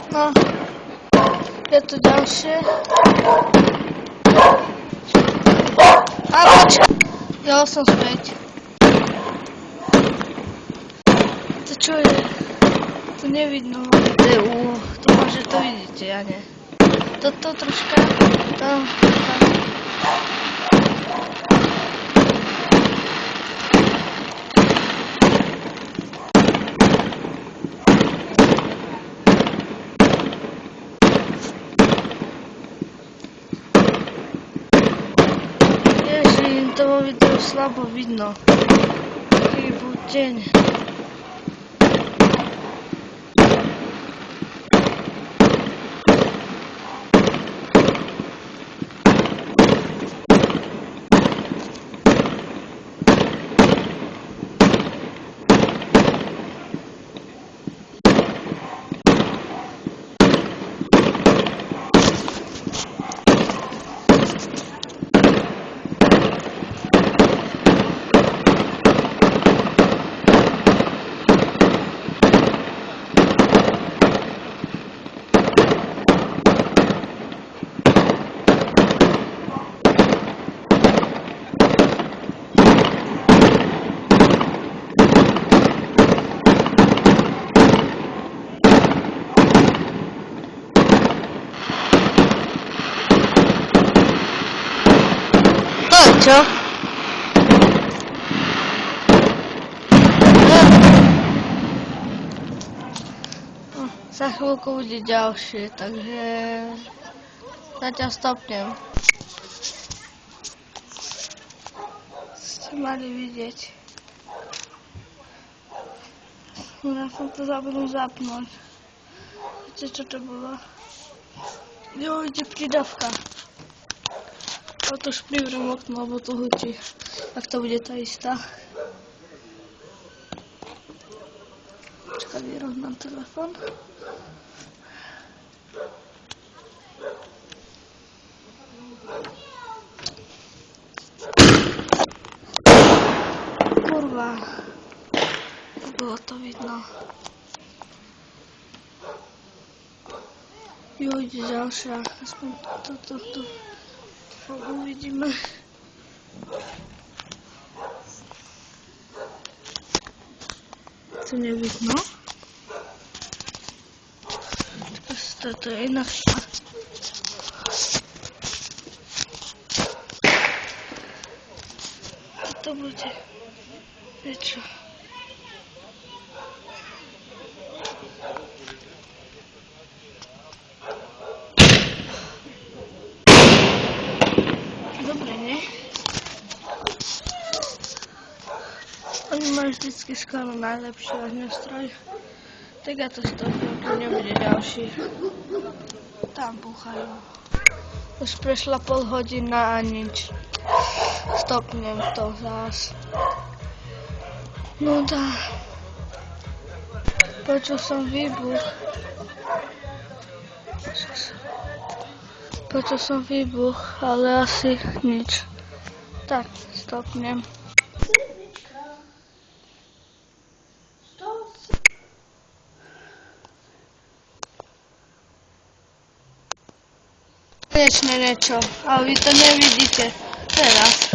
No, je tu ďalšie. A počkaj, ja som späť. To čo je? To nevidno na videu. Dúfam, že to vidíte, ja nie. Toto troška, tam. Ježi, to vo videu slabo vidno. Taký bol deň. Čo? Za chvíľku bude ďalšie, takže zatiaľ stopnem. Ste mali vidieť. Ja som to zabudol zapnúť. Viete, čo to bolo? Jo, ide pridavka. A to už privriem okno, lebo to hutí. Ak to bude tá istá. Počkaj, vyrovnám telefon. Kurva. Bolo to vidno. Jo, ide ďalšia. Aspoň toto tu. Uvidíme. To nevidno. Toto je inakšia. To bude niečo. Dobre, nie? Oni majú vždycky skoro najlepší ohňostroj. Tak ja to stopnem, tu nebude ďalší. Tam búchajú. Už prešla pol hodina a nič. Stopnem to zás. No dá. Počul som výbuch. Počul som výbuch, ale asi nič. Tak, stopnem. Konečne niečo, ale vy to nevidíte. Teraz.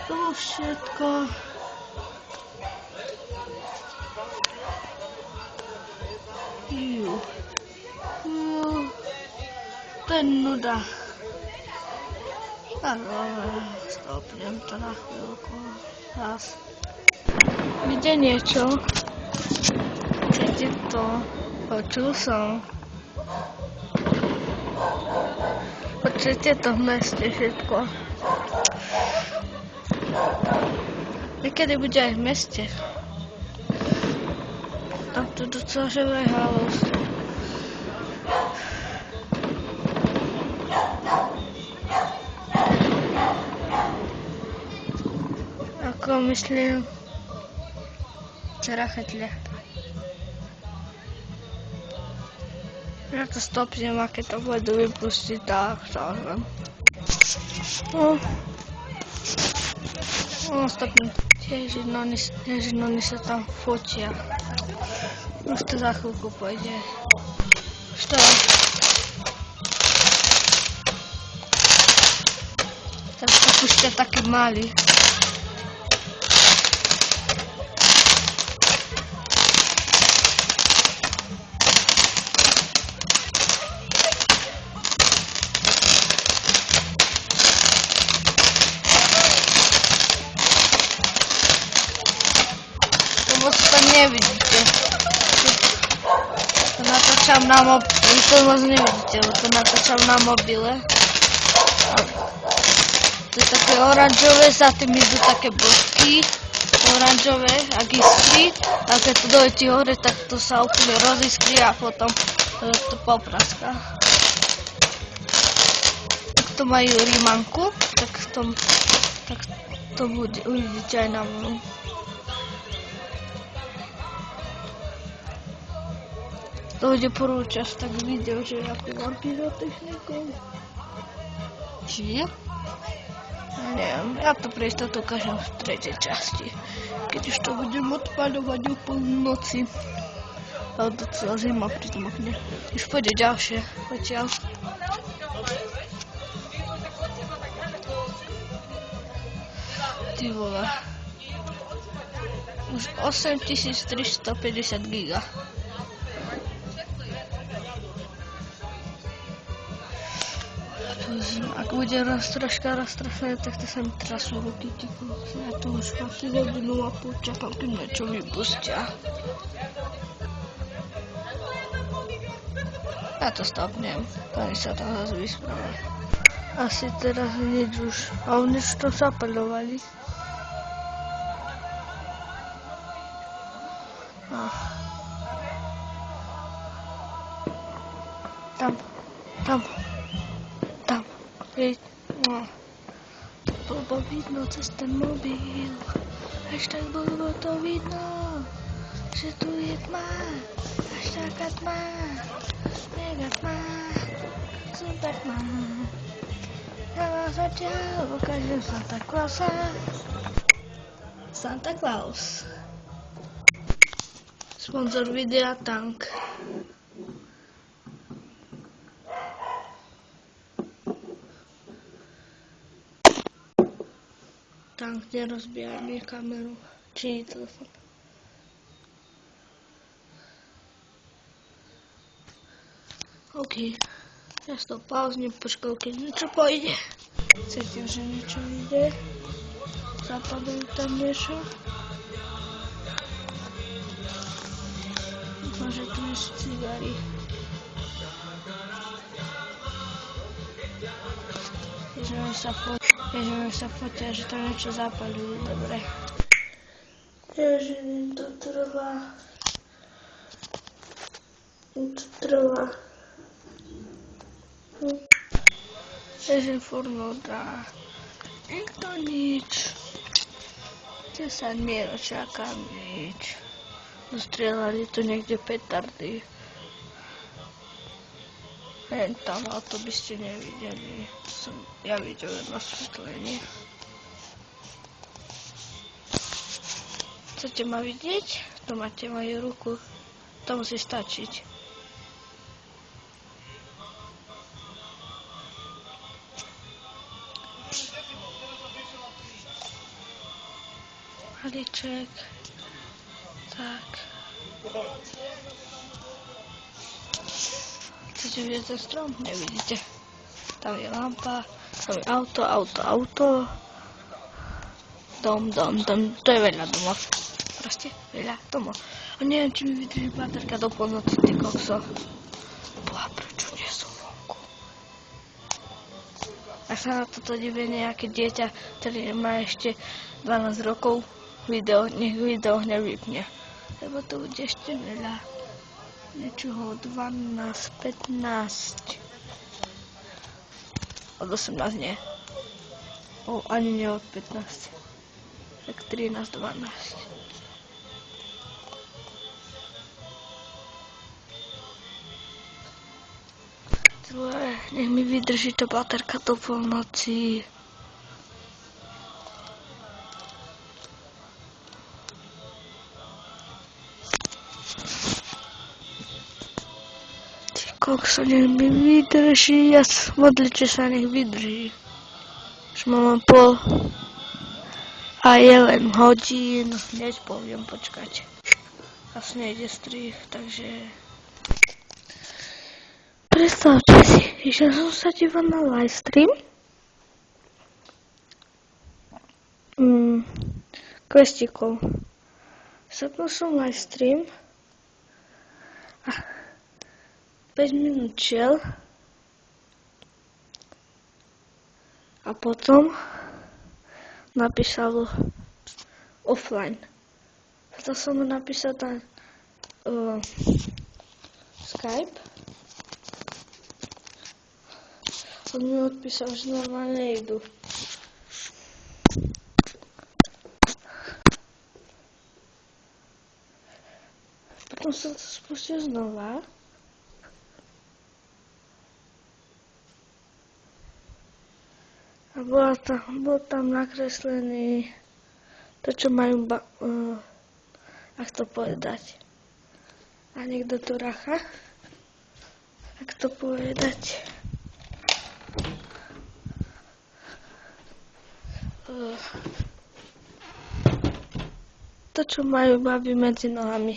To bolo všetko. To je nuda. Stopnem to na chvíľku. Raz. Kde niečo? Kde to? Počul som. Počujete to v meste všetko. Niekedy bude aj v meste. Tam to docela že halus. Ako myslím, cerachetľa. Ja to stopnem a keď to budú vypustiť, tak to viem. No. Ostatní Ježinony sa tam fotia. Už to za chvíľku pôjde. Što? Tak už ste taký malý. To nevidíte. To natáčam na mobile. Vy to moc nevidíte, lebo to natáčam na mobile. To je také oranžové, za tým idú také bodky. Oranžové, ak iskry. A keď to dojde hore, tak to sa úplne roziskrí a potom to popraská. Ak to majú rimanku, tak to bude, uvidíte aj na mňu. To bude prvú časť tak video, že ako mám pyrotechnikou. Či? Ja neviem, ja to pre istotu ukážem v tretej časti. Keď už to budem odpaľovať o polnoci. Ale docela zima pri tom okne. Už pôjde ďalšie, odtiaľ. Ty vole. Už 8350 giga. Ak bude troška roztrasené, tak to sa mi trasú ruky, ty kokos. Ja to už asi hodinu a pol čakám, keď niečo vypustia. Ja to stopnem, pani sa tam zase vyspravia. Asi teraz nič už, a oni už to zapaľovali. Tam. No. Bolo vidno cez ten mobil, až tak bolo to vidno, že tu je tma, až taká tma, mega tma, super tma. Ja vás odtiaľ ukážem Santa Clausa. Santa Claus. Sponzor videa Tank. Tam, kde rozbijame kameru, či telefon. OK, ja to pauznem, počkal, keď niečo pôjde. Cítim, že niečo ide. Zapadujú tam niečo. Dúfam, že tu nie sú cigary. Ježieme sa fotia, že to niečo zapaľujú, dobre. Ježijem, to trvá. Ježijem, furt dá. Nikto nič. 10 minút čakám nič. Dostrieľali tu niekde petardy. Len tam, ale to by ste nevideli. Ja videl na osvetlenie. Chcete ma vidieť? Tu máte moju ruku. To musí stačiť. Halíček. Tak. Chcete vidieť ten strom? Nevidíte. Tam je lampa, tam je auto. Dom. To je veľa domov. Proste veľa domov. A neviem, či mi vydrží baterka do polnoci, ty kokso. Boha, prečo nie som vonku? Ak sa na toto divie nejaké dieťa, ktoré má ešte 12 rokov, nech video nevypne. Lebo to bude ešte veľa. Niečoho 12, 15. Od 18 nie. Ani nie od 15. Tak 13, 12. Nech mi vydrží tá baterka do polnoci. Kokso, nech mi vydrží, ja modliť, že sa nech vydrží. Už mám pol a je len hodín, hneď poviem počkať. Asi nejde strih, takže predstavte si, že som sa díval na livestream. Questikov. Zapnul som livestream a 5 minút šiel a potom napísal offline. Potom som mu napísal na Skype. On mi odpísal, že normálne idú. Potom som to spustil znova. A bol tam nakreslený to, čo majú, ak to povedať. A niekto tu racha, ak to povedať. To, čo majú baby medzi nohami.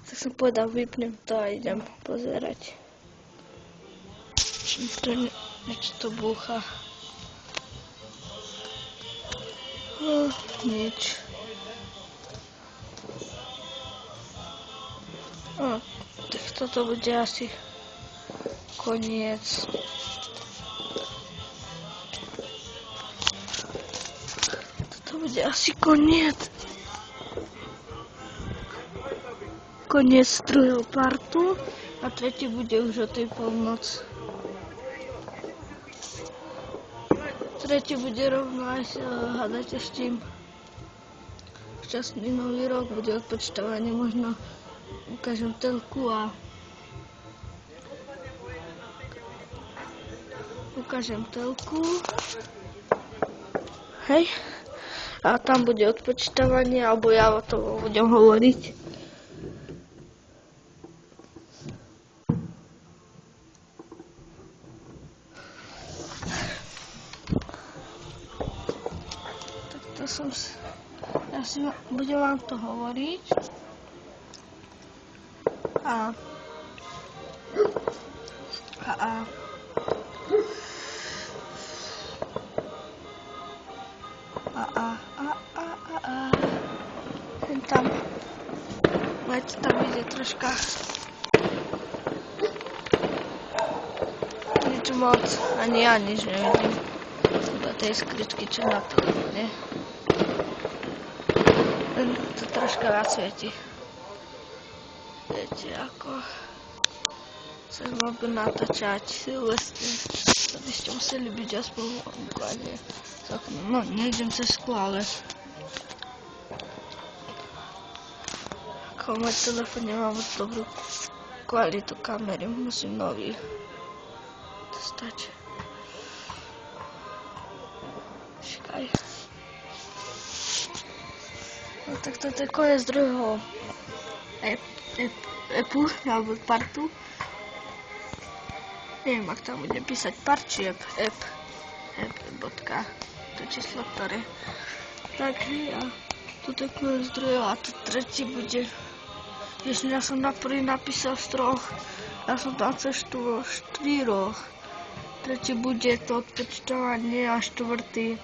Tak som povedal, vypnem to a idem pozerať. Niečo to búcha. Nič. Tak toto bude asi koniec. Toto bude asi koniec. Koniec druhého partu a tretí bude už o tej polnoc. Tretí bude rovno aj, hádajte s tým. Šťastný nový rok, bude odpočítavanie, možno ukážem telku a ukážem telku. Hej. A tam bude odpočítavanie, alebo ja o tom budem hovoriť. Ja si budem vám to hovoriť a tam máte tam ide troška nič moc, ani ja nič nevidím, iba tej skrytky, čo na telefóne. To troška viac svieti. Viete, ako sa mobil natáčať Silvestri, to by ste museli byť aspoň v uklade. No, nejdem cez sklo, ale ako môj telefón nemá moc dobrú kvalitu kamery, musím nový dostať. Čakaj. No tak toto je koniec druhého epu, alebo partu. Neviem, ak tam budem písať part, či ep, bodka, to číslo, ktoré. Takže a toto je koniec druhého a to tretí bude. Ježiš, ja som na prvý napísal z 3, ja som tam cez 4. Tretí bude to odpočítavanie a štvrtý